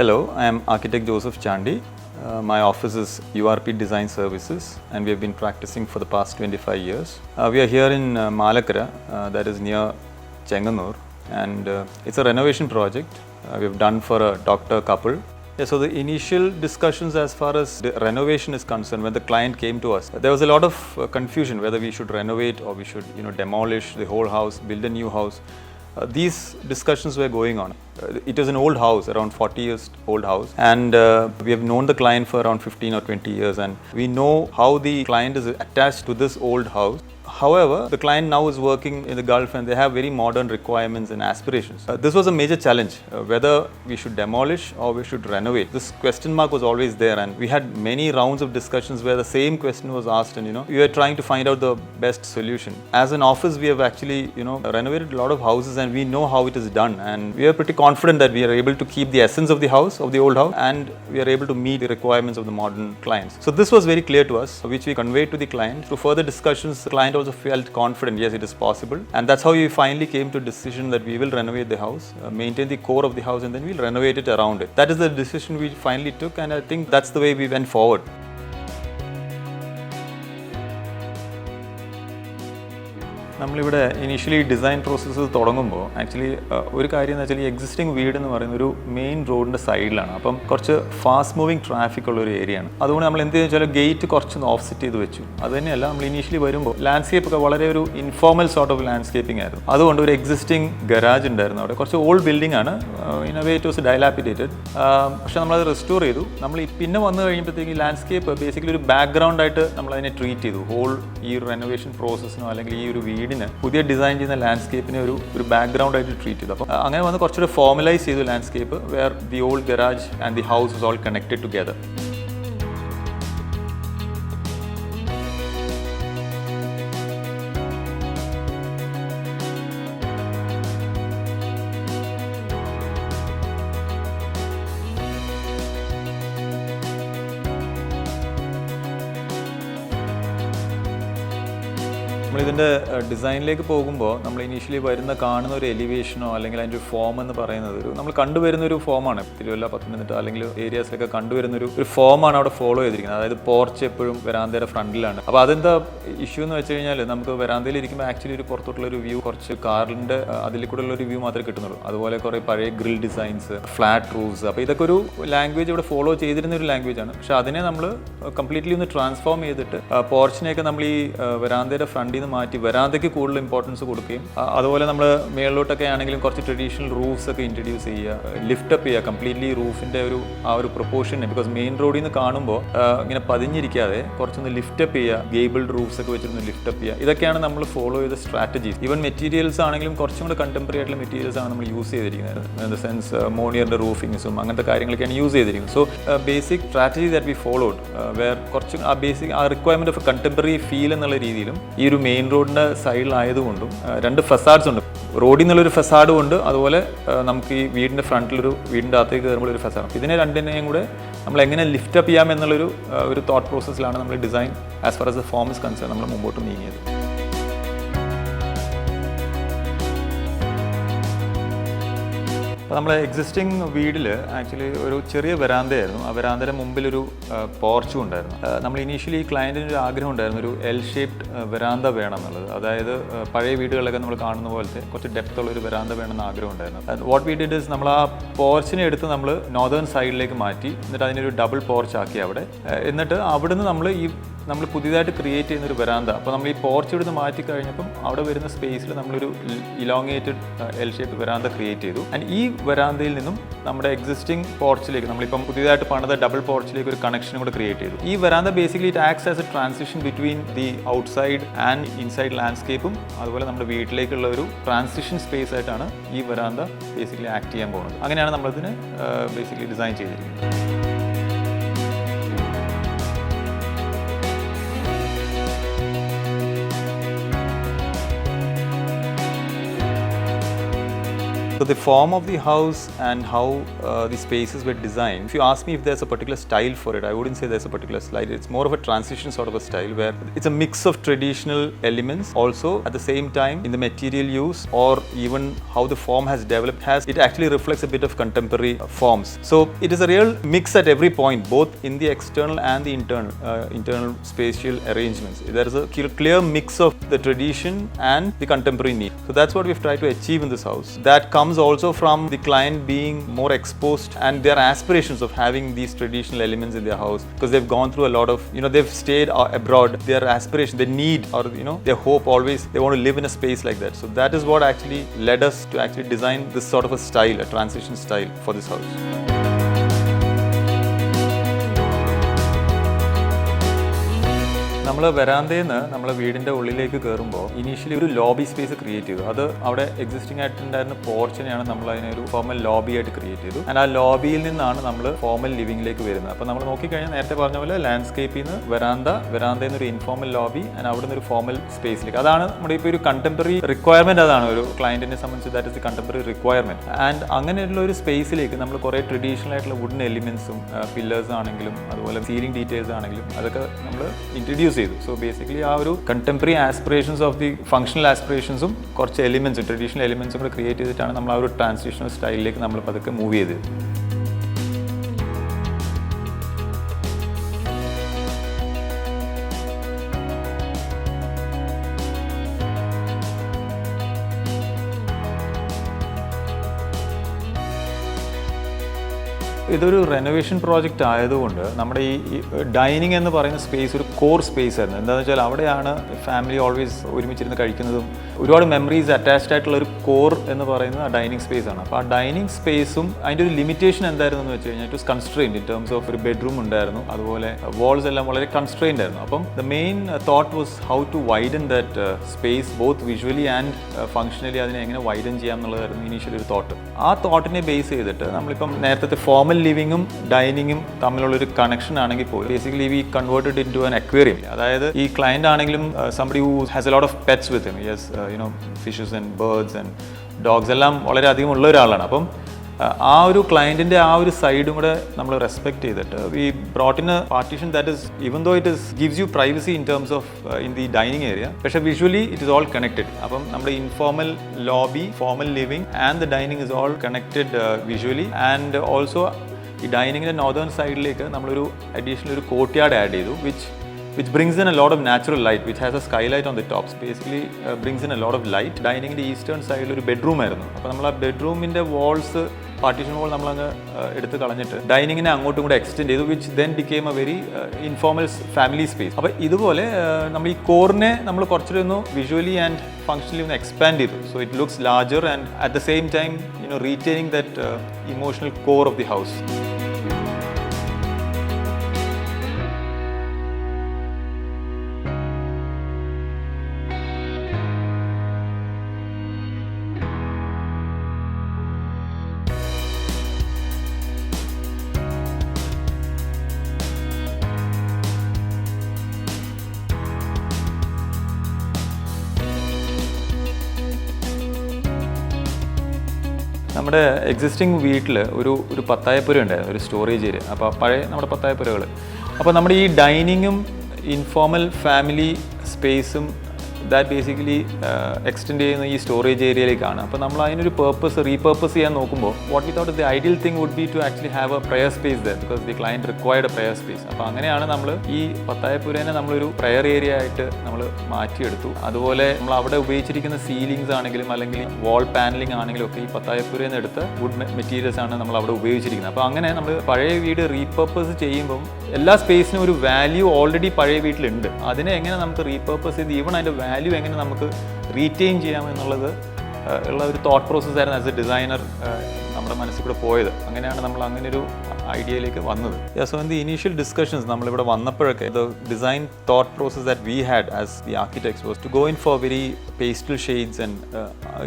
Hello, I am architect Joseph Chandi. My office is URP Design Services and we have been practicing for the past 25 years. We are here in Malakkara, that is near Chenganur, and it's a renovation project we have done for a doctor couple. Yeah, so the initial discussions as far as the renovation is concerned, when the client came to us, there was a lot of confusion whether we should renovate or we should demolish the whole house, build a new house. These discussions were going on. It is an old house, around 40 years old house, and we have known the client for around 15 or 20 years, and we know how the client is attached to this old house. However, the client now is working in the Gulf and they have very modern requirements and aspirations. This was a major challenge, whether we should demolish or we should renovate. This question mark was always there, and we had many rounds of discussions where the same question was asked, and we were trying to find out the best solution. As an office, we have actually renovated a lot of houses and we know how it is done, and we are pretty confident that we are able to keep the essence of the house, of the old house, and we are able to meet the requirements of the modern clients. So this was very clear to us, which we conveyed to the client. Through further discussions, the client also felt confident, yes, it is possible, and that's how we finally came to a decision that we will renovate the house, maintain the core of the house, and then we'll renovate it around it. That is the decision we finally took, and I think that's the way we went forward. നമ്മളിവിടെ initially design process തുടങ്ങുമ്പോൾ actually ഒരു കാര്യം എന്ന് വെച്ചാൽ ഈ existing വീട് എന്ന് പറയുന്ന ഒരു മെയിൻ റോഡിൻ്റെ സൈഡിലാണ്. അപ്പം കുറച്ച് ഫാസ്റ്റ് മൂവിങ് ട്രാഫിക് ഉള്ള ഒരു ഏരിയ ആണ്. അതുകൊണ്ട് നമ്മൾ എന്ത് വെച്ചാൽ ഗേറ്റ് കുറച്ചൊന്ന് ഓഫ് സെറ്റ് ചെയ്ത് വെച്ചു. അത് തന്നെയല്ല, നമ്മൾ ഇനീഷ്യലി വരുമ്പോൾ ലാൻഡ്സ്കേപ്പ് ഒക്കെ വളരെ ഒരു ഇൻഫോർമൽ സോർട്ട് ഓഫ് ലാൻഡ്സ്കേപ്പിംഗ് ആയിരുന്നു. അതുകൊണ്ട് ഒരു എക്സിസ്റ്റിംഗ് ഗരാജ് ഉണ്ടായിരുന്നു അവിടെ. കുറച്ച് ഓൾഡ് ബിൽഡിംഗ് ആണ്, in a way it was dilapidated. പക്ഷേ നമ്മളത് റെസ്റ്റോർ ചെയ്തു. നമ്മൾ പിന്നെ വന്നു കഴിയുമ്പോഴത്തേക്ക് ഈ ലാൻഡ്സ്കേപ്പ് ബേസിക്കലി ഒരു ബാക്ക്ഗ്രൗണ്ട് ആയിട്ട് നമ്മളതിനെ ട്രീറ്റ് ചെയ്തു. ഹോൾ ഈ റെനോവേഷൻ പ്രോസസ്സിനോ അല്ലെങ്കിൽ ഈ ഒരു വീടിന് പുതിയ ഡിസൈൻ ചെയ്യുന്ന ലാൻഡ്സ്കേപ്പിനെ ഒരു ബാക്ക്ഗ്രൗണ്ട് ആയിട്ട് ട്രീറ്റ് ചെയ്തു. അപ്പോൾ അങ്ങനെ വന്ന് കുറച്ചുകൂടെ ഫോർമലൈസ് ചെയ്തു landscape, where the old garage and the house is all connected together. നമ്മളിതിൻ്റെ ഡിസൈനിലേക്ക് പോകുമ്പോൾ നമ്മൾ ഇനീഷ്യലി കാണുന്ന ഒരു എലിവേഷനോ അല്ലെങ്കിൽ അതിൻ്റെ ഒരു ഫോം എന്ന് പറയുന്നത് നമ്മൾ കണ്ടുവരുന്ന ഒരു ഫോമാണ്. തിരുവല്ല, പത്തനംതിട്ട അല്ലെങ്കിൽ ഏരിയാസിലൊക്കെ കണ്ടുവരുന്ന ഒരു ഫോമാണ് അവിടെ ഫോളോ ചെയ്തിരിക്കുന്നത്. അതായത് പോർച്ച് എപ്പോഴും വരാന്തയുടെ ഫ്രണ്ടിലാണ്. അപ്പോൾ അതെന്താ ഇഷ്യൂ എന്ന് വെച്ച് കഴിഞ്ഞാൽ, നമുക്ക് വരാന്തയിൽ ഇരിക്കുമ്പോൾ ആക്ച്വലി ഒരു പുറത്തോട്ടുള്ളൊരു വ്യൂ, കുറച്ച് കാറിൻ്റെ അതിൽ കൂടെയുള്ള ഒരു വ്യൂ മാത്രമേ കിട്ടുന്നുള്ളൂ. അതുപോലെ കുറേ പഴയ ഗ്രിൽ ഡിസൈൻസ്, ഫ്ലാറ്റ് റൂഫ്സ്. അപ്പോൾ ഇതൊക്കെ ഒരു ലാംഗ്വേജ് ഇവിടെ ഫോളോ ചെയ്തിരുന്ന ഒരു ലാംഗ്വേജാണ്. പക്ഷേ അതിനെ നമ്മൾ കംപ്ലീറ്റ്ലി ഒന്ന് ട്രാൻസ്ഫോം ചെയ്തിട്ട് പോർച്ചിനെയൊക്കെ നമ്മൾ ഈ വരാന്തയുടെ ഫ്രണ്ടിൽ നിന്ന് മാറ്റി വരാന്തയ്ക്ക് കൂടുതൽ ഇമ്പോർട്ടൻസ് കൊടുക്കുകയും, അതുപോലെ നമ്മൾ മേളിലോട്ടൊക്കെ ആണെങ്കിലും കുറച്ച് ട്രഡീഷണൽ റൂഫ്സ് ഒക്കെ ഇൻട്രൊഡ്യൂസ് ചെയ്യുക, ലിഫ്റ്റപ്പ് ചെയ്യുക കംപ്ലീറ്റ്ലി റൂഫിൻ്റെ ആ ഒരു പ്രൊപ്പോർഷൻ. ബിക്കോസ് മെയിൻ റോഡിൽ നിന്ന് കാണുമ്പോൾ ഇങ്ങനെ പതിഞ്ഞിരിക്കാതെ കുറച്ചൊന്ന് ലിഫ്റ്റപ്പ് ചെയ്യുക, ഗേബിൾഡ് റൂഫ്സ് ഒക്കെ വെച്ചിട്ടൊന്ന് ലിഫ്റ്റപ്പ് ചെയ്യുക. ഇതൊക്കെയാണ് നമ്മൾ ഫോളോ ചെയ്ത സ്ട്രാറ്റജീസ്. ഈവൻ മെറ്റീരിയൽസ് ആണെങ്കിലും കുറച്ചും കൂടെ കണ്ടംപററി ആയിട്ടുള്ള മെറ്റീരിയൽസ് ആണ് നമ്മൾ യൂസ് ചെയ്തിരിക്കുന്നത്. ഇൻ ദ സെൻസ് മോണിയറിൻ്റെ റൂഫിങ്സും അങ്ങനത്തെ കാര്യങ്ങളൊക്കെയാണ് യൂസ് ചെയ്തിരിക്കുന്നത്. So basic strategy that we followed, where കുറച്ച് ആ ബേസിക് ആ റിക്വയർമെൻറ്റ് ഓഫ് കണ്ടംപററി ഫീൽ എന്നുള്ള രീതിയിലും ഈ ഒരു മെയിൻ റോഡിൻ്റെ സൈഡിലായതുകൊണ്ടും രണ്ട് ഫസാഡ്സ് ഉണ്ട്. റോഡിൽ നിന്നുള്ളൊരു ഫസാഡും ഉണ്ട്, അതുപോലെ നമുക്ക് ഈ വീടിൻ്റെ ഫ്രണ്ടിലൊരു വീടിൻ്റെ അകത്തേക്ക് കയറുമ്പോൾ ഒരു ഫസാഡ്. ഇതിനെ രണ്ടിനെയും കൂടെ നമ്മൾ എങ്ങനെ ലിഫ്റ്റപ്പ് ചെയ്യാം എന്നുള്ളൊരു തോട്ട് പ്രോസസ്സിലാണ് നമ്മൾ design as far as the form is concern നമ്മൾ മുമ്പോട്ട് നീങ്ങിയത്. അപ്പോൾ നമ്മളെ എക്സിസ്റ്റിംഗ് വീട്ടിൽ ആക്ച്വലി ഒരു ചെറിയ വരാന്തയായിരുന്നു. ആ വരാന്തയുടെ മുമ്പിലൊരു പോർച്ചും ഉണ്ടായിരുന്നു. നമ്മൾ ഇനീഷ്യലി ക്ലയൻറ്റിന് ഒരു ആഗ്രഹം ഉണ്ടായിരുന്നു, ഒരു എൽ ഷേപ്ഡ് വരാന്ത വേണം എന്നുള്ളത്. അതായത് പഴയ വീടുകളിലൊക്കെ നമ്മൾ കാണുന്ന പോലത്തെ കുറച്ച് ഡെപ്ത് ഉള്ള ഒരു വരാന്ത വേണമെന്ന് ആഗ്രഹം ഉണ്ടായിരുന്നു. വാട്ട് വി ഡിഡ് ഇസ്, നമ്മൾ ആ പോർച്ചിനെ എടുത്ത് നമ്മൾ നോർത്തേൺ സൈഡിലേക്ക് മാറ്റി, എന്നിട്ട് അതിനൊരു ഡബിൾ പോർച്ച് ആക്കി അവിടെ. എന്നിട്ട് അവിടുന്ന് നമ്മൾ പുതിയതായിട്ട് ക്രിയേറ്റ് ചെയ്യുന്നൊരു വരാന്ത. അപ്പോൾ നമ്മൾ ഈ പോർച്ച് ഇവിടുന്ന് മാറ്റി കഴിഞ്ഞപ്പം അവിടെ വരുന്ന സ്പേസിൽ നമ്മളൊരു ഇലോങ്ങേറ്റഡ് എൽ ഷേപ്പ് വരാന്ത ക്രിയേറ്റ് ചെയ്തു. ആൻഡ് ഈ വരാന്തയിൽ നിന്നും നമ്മുടെ എക്സിസ്റ്റിംഗ് പോർച്ചിലേക്ക്, നമ്മളിപ്പം പുതിയതായിട്ട് പണിത ഡബിൾ പോർച്ചിലേക്ക് ഒരു കണക്ഷനും കൂടെ ക്രിയേറ്റ് ചെയ്തു. ഈ വരാന്ത basically it acts as a transition between the outside and inside ലാൻഡ്സ്കേപ്പും അതുപോലെ നമ്മുടെ വീട്ടിലേക്കുള്ള ഒരു ട്രാൻസിഷൻ സ്പേസ് ആയിട്ടാണ് ഈ വരാന്ത ബേസിക്കലി ആക്ട് ചെയ്യാൻ പോകുന്നത്. അങ്ങനെയാണ് നമ്മളതിന് ബേസിക്കലി ഡിസൈൻ ചെയ്തിരിക്കുന്നത്. So the form of the house and how the spaces were designed, if you ask me if there's a particular style for it, I wouldn't say there's a particular style. It's more of a transition sort of a style where it's a mix of traditional elements also at the same time in the material use or even how the form has developed, it actually reflects a bit of contemporary forms. So it is a real mix at every point, both in the external and the internal spatial arrangements. There is a clear mix of the tradition and the contemporary need. So that's what we've tried to achieve in this house. That comes also from the client being more exposed and their aspirations of having these traditional elements in their house, because they've gone through a lot of, they've stayed abroad. Their aspiration, their need, or their hope always, they want to live in a space like that. So that is what actually led us to actually design this sort of a style, a transition style for this house. നമ്മൾ വരാന്തയിൽ നിന്ന് നമ്മളെ വീടിൻ്റെ ഉള്ളിലേക്ക് കയറുമ്പോൾ initially ഒരു lobby space create ചെയ്തു. അത് അവിടെ എക്സിസ്റ്റിംഗ് ആയിട്ടുണ്ടായിരുന്ന പോർച്ചിനെയാണ് നമ്മൾ അതിനൊരു ഫോമൽ ലോബി ആയിട്ട് ക്രിയേറ്റ് ചെയ്തു. ആൻഡ് ആ ലോബിയിൽ നിന്നാണ് നമ്മൾ ഫോമൽ ലിവിംഗിലേക്ക് വരുന്നത്. അപ്പോൾ നമ്മൾ നോക്കിക്കഴിഞ്ഞാൽ നേരത്തെ പറഞ്ഞ പോലെ ലാൻഡ്സ്കേപ്പിൽ നിന്ന് വരാന്തയിൽ നിന്ന് ഒരു ഇൻഫോമൽ ലോബി ആൻഡ് അവിടെ നിന്ന് ഒരു ഫോമൽ സ്പേസിലേക്ക്. അതാണ് നമ്മുടെ ഇപ്പോൾ ഒരു കണ്ടംപററി റിക്വയർമെൻറ്റ്. അതാണ് ഒരു ക്ലയൻറ്റിനെ സംബന്ധിച്ച് that is the contemporary requirement. And അങ്ങനെയുള്ള ഒരു സ്പേസിലേക്ക് നമ്മൾ കുറേ ട്രഡീഷണൽ ആയിട്ടുള്ള വുഡൻ എലിമെൻസും പില്ലേഴ്സ് ആണെങ്കിലും അതുപോലെ സീലിംഗ് ഡീറ്റെയിൽസ് ആണെങ്കിലും അതൊക്കെ നമ്മൾ ഇൻട്രൊഡ്യൂസ് ചെയ്തു. സോ ബേസിക്കലി ആ ഒരു contemporary aspirations of the functional ആസ്പിറേഷൻസും കുറച്ച് എലിമെൻസും ട്രഡീഷണൽ എലിമെൻസും കൂടെ ക്രിയേറ്റ് ചെയ്തിട്ടാണ് നമ്മൾ ആ ഒരു ട്രാൻസിഷണൽ സ്റ്റൈലിലേക്ക് നമ്മൾ പതുക്കെ മൂവ് ചെയ്തത്. ഇതൊരു റെനോവേഷൻ പ്രോജക്റ്റ് ആയതുകൊണ്ട് നമ്മുടെ ഈ ഡൈനിങ് എന്ന് പറയുന്ന സ്പേസ് ഒരു കോർ സ്പേസ് ആയിരുന്നു. എന്താണെന്ന് വെച്ചാൽ അവിടെയാണ് ഫാമിലി ഓൾവേസ് ഒരുമിച്ചിരുന്ന് കഴിക്കുന്നതും ഒരുപാട് മെമ്മറീസ് അറ്റാച്ച്ഡ് ആയിട്ടുള്ള ഒരു കോർ എന്ന് പറയുന്നത് ആ ഡൈനിങ് സ്പേസ് ആണ്. അപ്പോൾ ആ ഡൈനിങ് സ്പേസും അതിൻ്റെ ഒരു ലിമിറ്റേഷൻ എന്തായിരുന്നു എന്ന് വെച്ച് കഴിഞ്ഞാൽ it was constrained in terms of ഒരു ബെഡ്റൂം ഉണ്ടായിരുന്നു, അതുപോലെ വാൾസ് എല്ലാം വളരെ കൺസ്ട്രെയിൻഡ് ആയിരുന്നു. അപ്പം the main thought was how to widen that space both visually and functionally അതിനെ എങ്ങനെ വൈഡൻ ചെയ്യാം എന്നുള്ളതായിരുന്നു ഇനീഷ്യൽ ഒരു തോട്ട്. ആ തോട്ടിനെ ബേസ് ചെയ്തിട്ട് നമ്മളിപ്പം നേരത്തെ ഫോമൽ ലിവിങ്ങും ഡൈനിങ്ങും തമ്മിലുള്ളൊരു കണക്ഷൻ ആണെങ്കിൽ പോലും basically we converted into an aquarium. അതായത് ഈ ക്ലയന്റ് ആണെങ്കിലും somebody who has a lot of pets with him, yes fishes and birds and dogs എല്ലാം വളരെയധികം ഉള്ള ഒരാളാണ്. അപ്പം ആ ഒരു ക്ലയൻറ്റിൻ്റെ ആ ഒരു സൈഡും കൂടെ നമ്മൾ റെസ്പെക്ട് ചെയ്തിട്ട് we brought in a partition that is even though it is gives you privacy in terms of in the dining area, പക്ഷേ visually it is all connected. അപ്പം നമ്മുടെ informal lobby, formal living and the dining is all connected visually. And also ഈ ഡൈനിങ്ങിൻ്റെ northern സൈഡിലേക്ക് നമ്മളൊരു additional ഒരു courtyard add ചെയ്തു, which brings in a lot of natural light, which has a skylight on the top. Basically brings in a lot of light. ഡൈനിങ്ങിൻ്റെ eastern സൈഡിൽ ഒരു bedroom ആയിരുന്നു. അപ്പോൾ നമ്മൾ ആ ബെഡ്റൂമിൻ്റെ വാൾസ്, പാർട്ടീഷൻ വാൾ നമ്മളങ്ങ് എടുത്ത് കളഞ്ഞിട്ട് ഡൈനിങ്ങിനെ അങ്ങോട്ടും കൂടെ എക്സ്റ്റെൻഡ് ചെയ്തു, which then became A very informal family space. അപ്പോൾ ഇതുപോലെ നമ്മൾ ഈ കോറിനെ നമ്മൾ കുറച്ചുകൂടി ഒന്ന് വിഷ്വലി ആൻഡ് ഫങ്ഷണലി ഒന്ന് എക്സ്പാൻഡ് ചെയ്തു. So it looks larger and at the same time retaining that emotional core of the house. നമ്മുടെ എക്സിസ്റ്റിംഗ് വീട്ടിൽ ഒരു പത്തായപ്പുര ഉണ്ടായിരുന്നു, ഒരു സ്റ്റോറേജ് ഏരിയ. അപ്പോൾ പഴയ നമ്മുടെ പത്തായപ്പുരകൾ. അപ്പോൾ നമ്മുടെ ഈ ഡൈനിങ്ങും ഇൻഫോർമൽ ഫാമിലി സ്പേസും ദാറ്റ് ബേസിക്കലി എക്സ്റ്റെൻഡ് ചെയ്യുന്ന ഈ സ്റ്റോറേജ് ഏരിയയിലേക്കാണ്. അപ്പോൾ നമ്മൾ അതിനൊരു റീപർപ്പസ് ചെയ്യാൻ നോക്കുമ്പോൾ what we thought the ideal thing would be to actually have a prayer space there, because the client required a prayer space. അപ്പോൾ അങ്ങനെയാണ് നമ്മൾ ഈ പത്തായപ്പുരേനെ നമ്മളൊരു പ്രയർ ഏരിയ ആയിട്ട് നമ്മൾ മാറ്റിയെടുത്തു. അതുപോലെ നമ്മൾ അവിടെ ഉപയോഗിച്ചിരിക്കുന്ന സീലിങ്സ് ആണെങ്കിലും അല്ലെങ്കിൽ വാൾ പാനലിംഗ് ആണെങ്കിലും ഒക്കെ ഈ പത്തായപ്പുരയിൽ നിന്ന് എടുത്ത വുഡ് മെറ്റീരിയൽസ് ആണ് നമ്മൾ അവിടെ ഉപയോഗിച്ചിരിക്കുന്നത്. അപ്പോൾ അങ്ങനെ നമ്മൾ പഴയ വീട് റീപർപ്പസ് ചെയ്യുമ്പം എല്ലാ സ്പേസിനും ഒരു വാല്യൂ ഓൾറെഡി പഴയ വീട്ടിലുണ്ട്. അതിനെ എങ്ങനെ നമുക്ക് റീപർപ്പസ് ചെയ്ത് ഈവൺ അതിൻ്റെ വാല്യൂ എങ്ങനെ നമുക്ക് റീറ്റെയിൻ ചെയ്യാമെന്നുള്ളത് ഉള്ള ഒരു തോട്ട് പ്രോസസ്സായിരുന്നു ആസ് എ ഡിസൈനർ നമ്മുടെ മനസ്സിൽ കൂടെ പോയത്. അങ്ങനെയാണ് നമ്മൾ അങ്ങനെ ഒരു ഐഡിയയിലേക്ക് വന്നത്. So in the initial discussions നമ്മളിവിടെ വന്നപ്പോഴൊക്കെ the design thought process that we had as the architects was to go in for very pastel shades and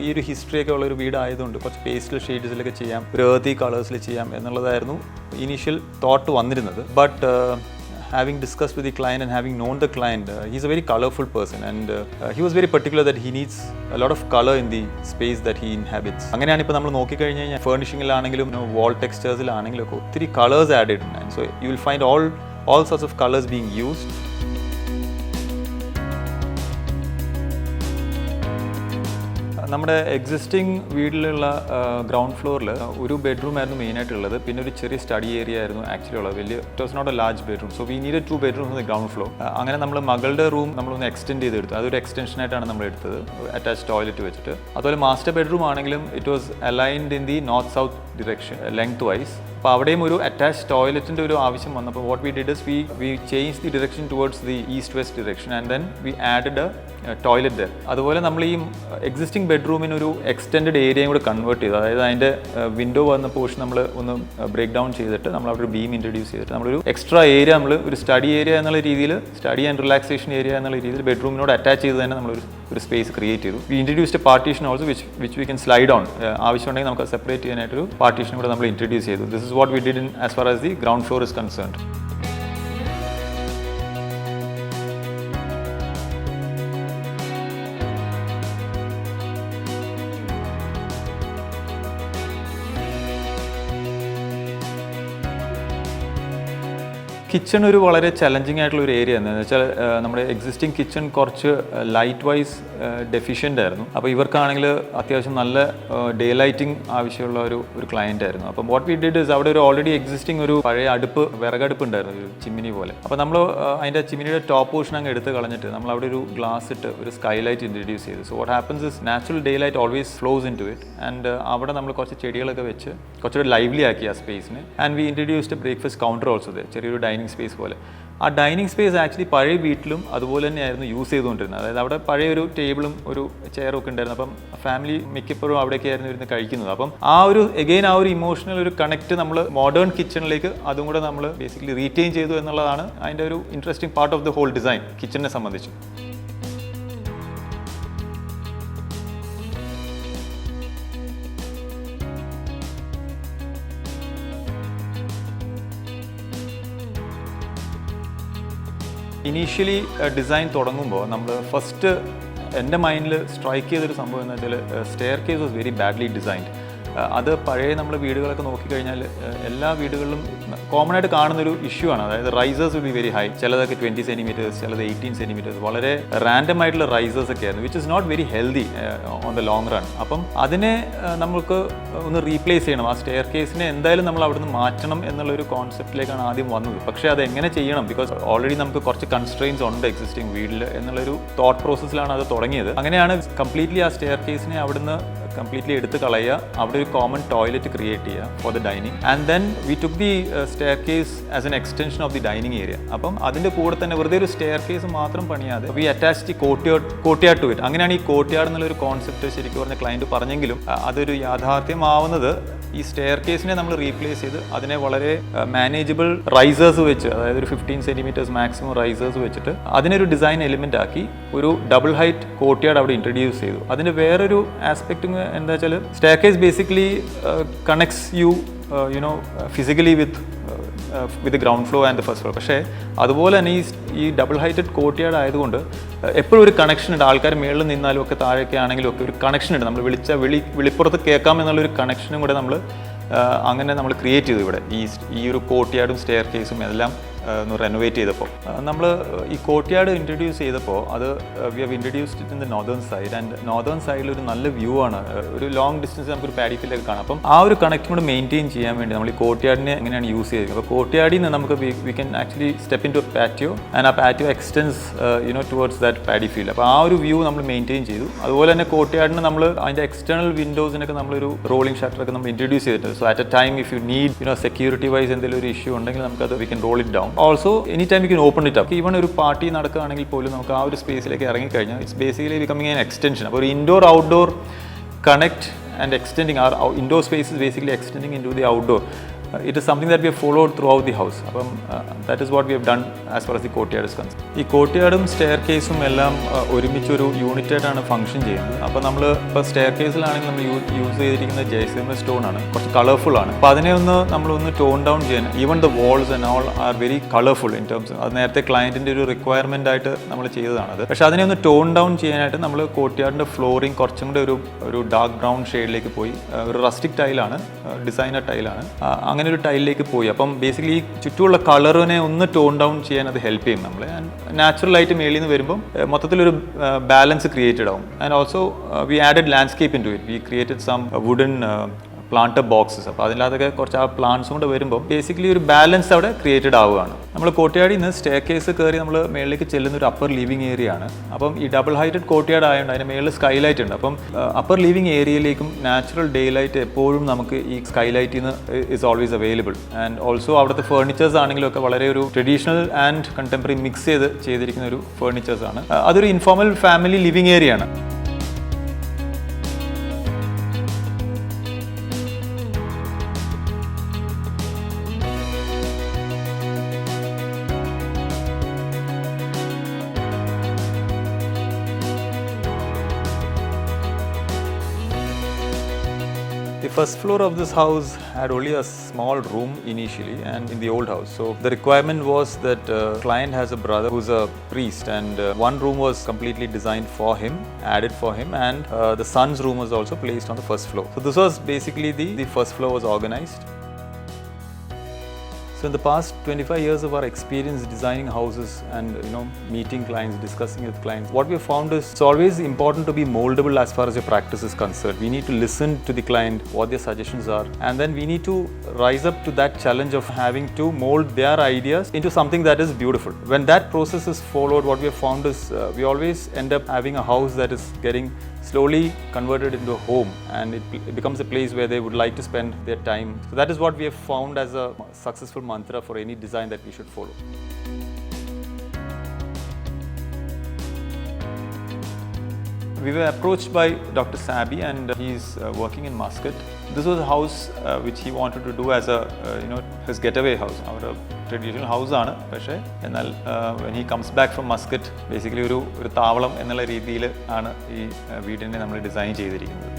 ഈ ഒരു ഹിസ്റ്ററിയൊക്കെ ഉള്ളൊരു വീടായതുകൊണ്ട് കുറച്ച് പേസ്റ്റൽ ഷെയ്ഡ്സിലൊക്കെ ചെയ്യാം, ഒരു ഏർത്തി കളേഴ്സിൽ ചെയ്യാം എന്നുള്ളതായിരുന്നു ഇനീഷ്യൽ തോട്ട് വന്നിരുന്നത്. But having discussed with the client and having known the client, he's a very colorful person, and he was very particular that he needs a lot of color in the space that he inhabits. അങ്ങനെയാണ് ഇപ്പോൾ നമ്മൾ നോക്കിക്കഴിഞ്ഞാൽ ഫർണിഷിങ്ങിലാണെങ്കിലും വാൾ ടെക്സ്ചേഴ്സിലാണെങ്കിലും ഒക്കെ ഒത്തിരി colours add ചെയ്തിട്ടുണ്ട്. So you will find all sorts of colors being used. നമ്മുടെ existing വീട്ടിലുള്ള ground ഫ്ലോറിൽ ഒരു ബെഡ്റൂം ആയിരുന്നു മെയിനായിട്ടുള്ളത്. പിന്നെ ഒരു ചെറിയ സ്റ്റഡി ഏരിയ ആയിരുന്നു ആക്ച്വലി ഉള്ളത്. വലിയ it was not a large bedroom. So we need 2 bedrooms on the ground floor. അങ്ങനെ നമ്മൾ മകളുടെ റൂം നമ്മളൊന്ന് എക്സ്റ്റെൻഡ് ചെയ്തെടുത്തു. അതൊരു എക്സ്റ്റൻഷനായിട്ടാണ് നമ്മൾ എടുത്തത്, അറ്റാച്ച് ടോയ്ലറ്റ് വെച്ചിട്ട്. അതുപോലെ മാസ്റ്റർ ബെഡ്റൂം ആണെങ്കിലും it was aligned in the north south direction length vice. അപ്പോൾ അവിടെയും ഒരു അറ്റാച്ച് ടോയ്ലറ്റിൻ്റെ ഒരു ആവശ്യം വന്നപ്പോൾ what we did is we change the direction towards the east west direction and then V added A toilet there. അതുപോലെ നമ്മൾ ഈ existing ബെഡ്റൂമിനൊരു extend ഏരിയയും കൂടെ കൺവേർട്ട് ചെയ്തു. അതായത് അതിൻ്റെ വിൻഡോ വന്ന പോർഷൻ നമ്മൾ ഒന്ന് ബ്രേക്ക് ഡൗൺ ചെയ്തിട്ട് നമ്മൾ അവിടെ ഒരു ബീം ഇൻട്രൊഡ്യൂസ് ചെയ്തിട്ട് നമ്മളൊരു എക്സ്ട്രാ ഏരിയ നമ്മൾ ഒരു സ്റ്റഡി ഏരിയ എന്നുള്ള രീതിയിൽ, സ്റ്റഡി ആൻഡ് റിലാക്സേഷൻ ഏരിയ എന്നുള്ള രീതിയിൽ ബെഡ്റൂമിനോട് അറ്റാച്ച് ചെയ്ത് തന്നെ നമ്മളൊരു സ്പേസ് ക്രിയേറ്റ് ചെയ്തു. We introduced a partition also which we can slide on. ആവശ്യമുണ്ടെങ്കിൽ നമുക്ക് സെപ്പറേറ്റ് ചെയ്യാനായിട്ടൊരു പാർട്ടീഷൻ കൂടെ നമ്മൾ ഇൻട്രൊഡ്യൂസ് ചെയ്തു. This is what we did as far as the ground floor is concerned. Kitchen ഒരു വളരെ ചലഞ്ചിങ് ആയിട്ടുള്ള ഒരു ഏരിയ എന്താണെന്ന് വെച്ചാൽ നമ്മുടെ എക്സിസ്റ്റിംഗ് കിച്ചൺ കുറച്ച് ലൈറ്റ് വൈസ് ഡെഫിഷ്യൻ്റ് ആയിരുന്നു. അപ്പോൾ ഇവർക്കാണെങ്കിൽ അത്യാവശ്യം നല്ല ഡേ ലൈറ്റിംഗ് ആവശ്യമുള്ള ഒരു ക്ലയൻ്റ് ആയിരുന്നു. അപ്പം വാട്ട് വി ഡിഡ് ഇസ് അവിടെ ഒരു ഓൾറെഡി എക്സിസ്റ്റിംഗ് ഒരു പഴയ വിറകടുപ്പ് ഉണ്ടായിരുന്നു, ഒരു ചിമ്മിനി പോലെ. അപ്പോൾ നമ്മൾ അതിൻ്റെ ചിമ്മിനിയുടെ ടോപ്പ് പോർഷൻ അങ്ങ് എടുത്ത് കളഞ്ഞിട്ട് നമ്മൾ അവിടെ ഒരു ഗ്ലാസ് ഇട്ട് ഒരു സ്കൈ ലൈറ്റ് ഇൻട്രൊഡ്യൂസ് ചെയ്തു. So what happens is natural daylight always flows into it. And അവിടെ നമ്മൾ കുറച്ച് ചെടികളൊക്കെ വെച്ച് കുറച്ചൊരു ലൈവ്ലി ആക്കി ആ സ്പേസിന്. And we introduced breakfast counter also ദേ, ചെറിയൊരു ഡൈനിങ് സ്പേസ് പോലെ. ആ ഡൈനിങ് സ്പേസ് ആക്ച്വലി പഴയ വീട്ടിലും അതുപോലെ തന്നെയായിരുന്നു യൂസ് ചെയ്തുകൊണ്ടിരുന്നത്. അതായത് അവിടെ പഴയ ഒരു ടേബിളും ഒരു ചെയറും ഒക്കെ ഉണ്ടായിരുന്നു. അപ്പം ഫാമിലി മിക്കപ്പോഴും അവിടേക്കായിരുന്നു ഇരുന്ന് കഴിക്കുന്നത്. അപ്പം ആ ഒരു എഗെയിൻ ആ ഒരു ഇമോഷണൽ ഒരു കണക്റ്റ് നമ്മൾ മോഡേൺ കിച്ചണിലേക്ക് അതും കൂടെ നമ്മൾ ബേസിക്കലി റീറ്റെയിൻ ചെയ്തു എന്നുള്ളതാണ് അതിൻ്റെ ഒരു interesting part of the whole design കിച്ചണിനെ സംബന്ധിച്ച്. ഇനീഷ്യലി ഡിസൈൻ തുടങ്ങുമ്പോൾ നമ്മൾ ഫസ്റ്റ് എൻ്റെ മൈൻഡിൽ സ്ട്രൈക്ക് ചെയ്തൊരു സംഭവം എന്ന് വെച്ചാൽ stair case was very badly designed. അത് പഴയ നമ്മൾ വീടുകളൊക്കെ നോക്കിക്കഴിഞ്ഞാൽ എല്ലാ വീടുകളിലും കോമൺ ആയിട്ട് കാണുന്നൊരു ഇഷ്യൂ ആണ്. അതായത് risers will be very high, ചിലതൊക്കെ 20 centimeters, ചിലത് 18 centimeters, വളരെ റാൻഡം ആയിട്ടുള്ള റൈസേഴ്സ് ഒക്കെ ആയിരുന്നു, which is not very healthy on the long run. അപ്പം അതിനെ നമുക്ക് ഒന്ന് റീപ്ലേസ് ചെയ്യണം. ആ സ്റ്റെയർ കേസിനെ എന്തായാലും നമ്മൾ അവിടുന്ന് മാറ്റണം എന്നുള്ളൊരു കോൺസെപ്റ്റിലേക്കാണ് ആദ്യം വന്നത്. പക്ഷേ അത് എങ്ങനെ ചെയ്യണം, ബിക്കോസ് ഓൾറെഡി നമുക്ക് കുറച്ച് കൺസ്ട്രെയിൻസ് ഉണ്ട് എക്സിസ്റ്റിംഗ് വീട്ടിൽ എന്നുള്ളൊരു തോട്ട് പ്രോസസ്സിലാണ് അത് തുടങ്ങിയത്. അങ്ങനെയാണ് കംപ്ലീറ്റ്ലി ആ സ്റ്റെയർ കേസിനെ അവിടുന്ന് കംപ്ലീറ്റ്ലി എടുത്ത് കളയുക, അവിടെ ഒരു കോമൺ ടോയ്ലറ്റ് ക്രിയേറ്റ് ചെയ്യുക for the dining. And then we took the staircase as an extension of the dining area. അപ്പം അതിൻ്റെ കൂടെ തന്നെ വെറുതെ ഒരു സ്റ്റെയർ കേസ് മാത്രം പണിയാതെ we attach the courtyard to it. അങ്ങനെയാണ് ഈ കോർട്ട്യാർഡ് എന്നുള്ളൊരു കോൺസെപ്റ്റ് ശരിക്കും പറഞ്ഞ ക്ലയൻറ്റ് പറഞ്ഞെങ്കിലും അതൊരു യാഥാർത്ഥ്യമാവുന്നത് ഈ സ്റ്റെയർ കേസിനെ നമ്മൾ റീപ്ലേസ് ചെയ്ത് അതിനെ വളരെ മാനേജബിൾ റൈസേഴ്സ് വെച്ച്, അതായത് ഒരു 15 centimeters മാക്സിമം റൈസേഴ്സ് വെച്ചിട്ട് അതിനൊരു ഡിസൈൻ എലിമെൻ്റ് ആക്കി ഒരു ഡബിൾ ഹൈറ്റ് കോർട്ട്യാർഡ് അവിടെ ഇൻട്രൊഡ്യൂസ് ചെയ്തു. അതിൻ്റെ വേറൊരു ആസ്പെക്റ്റ് എന്താ വെച്ചാൽ staircase basically connects you physically with ground floor and the first floor. പക്ഷേ അതുപോലെ തന്നെ ഈ ഡബിൾ ഹൈറ്റഡ് കോർട്ട്യാർഡ് ആയതുകൊണ്ട് എപ്പോഴും ഒരു കണക്ഷൻ ഉണ്ട്. ആൾക്കാർ മേളിൽ നിന്നാലും ഒക്കെ താഴേക്ക് ആണെങ്കിലും ഒക്കെ ഒരു കണക്ഷൻ ഉണ്ട്. നമ്മൾ വിളിപ്പുറത്ത് കേൾക്കാം എന്നുള്ളൊരു കണക്ഷനും കൂടെ നമ്മൾ അങ്ങനെ നമ്മൾ ക്രിയേറ്റ് ചെയ്തു ഇവിടെ ഈ ഒരു കോർട്ട്യാർഡും സ്റ്റെയർ കേസും എല്ലാം ഒന്ന് റെനോവേറ്റ് ചെയ്തപ്പോൾ. നമ്മൾ ഈ കോർട്ട്യാർഡ് ഇൻട്രൊഡ്യൂസ് ചെയ്തപ്പോൾ അത് we have introduced it in the northern side. And northern സൈഡിൽ ഒരു നല്ല വ്യൂ ആണ്, ഒരു ലോങ് ഡിസ്റ്റൻസ് നമുക്കൊരു പാഡി ഫീൽഡൊക്കെ കാണാം. അപ്പം ആ ഒരു കണക്റ്റും കൂടെ മെയിൻറ്റെയിൻ ചെയ്യാൻ വേണ്ടി നമ്മൾ ഈ കോർട്ട്യാർഡിനെ എങ്ങനെയാണ് യൂസ് ചെയ്തത്. അപ്പോൾ കോർട്ട്യാർഡിൽ നിന്ന് നമുക്ക് we can actually step into patio and ആ patio extends towards that paddy field. അപ്പോൾ ആ ഒരു വ്യൂ നമ്മൾ മെയിൻറ്റെയിൻ ചെയ്തു. അതുപോലെ തന്നെ കോർട്ട്യാർഡിന് നമ്മൾ അതിൻ്റെ എക്സ്റ്റേണൽ വിൻഡോസിനൊക്കെ നമ്മളൊരു റോളിംഗ് ഷട്ടറൊക്കെ നമ്മൾ ഇൻട്രൊഡ്യൂസ് ചെയ്തിട്ടുണ്ട്. So at a time if you need security wise എന്തെങ്കിലും ഒരു ഇഷ്യൂ ഉണ്ടെങ്കിൽ നമുക്കത് we can roll it down. Also any time you can open it up. Even ഒരു പാർട്ടി നടക്കുകയാണെങ്കിൽ പോലും നമുക്ക് ആ ഒരു സ്പേസിലേക്ക് ഇറങ്ങിക്കഴിഞ്ഞാൽ it's basically becoming an extension. അപ്പോൾ ഒരു indoor outdoor connect and extending our indoor space is basically extending into the outdoor. it is something that we have followed throughout the house. That is what we have done as far as the courtyard is concerned. ഈ കോർട്ട്യാർഡും stair കേസും എല്ലാം ഒരുമിച്ചൊരു യൂണിറ്റായിട്ടാണ് function ചെയ്യുന്നത്. അപ്പോൾ നമ്മൾ ഇപ്പോൾ stair കേസിലാണെങ്കിൽ നമ്മൾ use ചെയ്തിരിക്കുന്ന ജയ്സൈമർ stone ആണ്, കുറച്ച് കളർഫുൾ ആണ്. അപ്പോൾ അതിനെ നമ്മളൊന്ന് ടോൺ ഡൗൺ ചെയ്യാൻ, even the walls and all are very colourful in terms. അത് നേരത്തെ ക്ലയൻറ്റിൻ്റെ ഒരു റിക്വയർമെൻ്റ് ആയിട്ട് നമ്മൾ ചെയ്തതാണത്. പക്ഷേ അതിനെ ഒന്ന് ടോൺ ഡൗൺ ചെയ്യാനായിട്ട് നമ്മൾ കോർട്ട്യാർഡിൻ്റെ ഫ്ലോറിങ് കുറച്ചും കൂടെ ഒരു ഡാർക്ക് ബ്രൗൺ ഷെയ്ഡിലേക്ക് പോയി. ഒരു റസ്റ്റിക് ടൈലാണ്, ഡിസൈനർ ടൈലാണ്. അങ്ങനെ ഒരു ടൈലിലേക്ക് പോയി. അപ്പം ബേസിക്കലി ചുറ്റുമുള്ള കളറിനെ ഒന്ന് ടോൺ ഡൗൺ ചെയ്യാൻ അത് ഹെൽപ്പ് ചെയ്യും നമ്മളെ. ആൻഡ് നാച്ചുറലായിട്ട് മേളിൽ നിന്ന് വരുമ്പം മൊത്തത്തിലൊരു ബാലൻസ് ക്രിയേറ്റഡ് ആവും. And also we added landscape into it. We created some wooden planter boxes. അപ്പോൾ അതിനകത്തൊക്കെ കുറച്ച് ആ പ്ലാന്റ്സും കൊണ്ട് വരുമ്പോൾ ബേസിക്കലി ഒരു ബാലൻസ് അവിടെ ക്രിയേറ്റഡ് ആവുകയാണ്. നമ്മൾ കോർട്ട്യാർഡിൽ നിന്ന് സ്റ്റെയർ കേസ് കയറി നമ്മൾ മേളിലേക്ക് ചെല്ലുന്ന ഒരു അപ്പർ ലിവിങ് ഏരിയ ആണ്. അപ്പം ഈ ഡബിൾ ഹൈറ്റഡ് കോർട്ട്യാർഡ് ആയതുകൊണ്ട് അതിന് മേളിൽ സ്കൈലൈറ്റ് ഉണ്ട്. അപ്പം അപ്പർ ലിവിങ് ഏരിയയിലേക്കും നാച്ചുറൽ ഡേ ലൈറ്റ് എപ്പോഴും നമുക്ക് ഈ സ്കൈലൈറ്റിൽ നിന്ന് is always available. And also അവിടുത്തെ ഫേർണിച്ചേഴ്സ് ആണെങ്കിലും ഒക്കെ വളരെ ഒരു ട്രഡീഷണൽ ആൻഡ് കണ്ടംപററി മിക്സ് ചെയ്തിരിക്കുന്ന ഒരു ഫേർണിച്ചേഴ്സ് ആണ്. അതൊരു ഇൻഫോർമൽ ഫാമിലി ലിവിങ് ഏരിയ ആണ്. The first floor of this house had only a small room initially, and in the old house. So the requirement was that client has a brother who's a priest, and one room was completely designed for him, added for him, and the son's room was also placed on the first floor. So this was basically the first floor was organized. So in the past 25 years of our experience designing houses and meeting clients, discussing with clients, what we have found is it's always important to be moldable as far as your practice is concerned. We need to listen to the client, what their suggestions are, and then we need to rise up to that challenge of having to mold their ideas into something that is beautiful. When that process is followed, what we have found is we always end up having a house that is getting slowly converted into a home, and it becomes a place where they would like to spend their time. So that is what we have found as a successful mantra for any design that we should follow. We were approached by Dr. Saby, and he's working in Muscat. This was a house which he wanted to do as a his getaway house. Our traditional house ആണ്. പക്ഷേ എന്നാൽ when he comes back from Muscat, basically ഒരു താവളം എന്നുള്ള രീതിയിൽ ആണ് ഈ വീടിനെ നമ്മൾ ഡിസൈൻ ചെയ്തിരിക്കുന്നത്.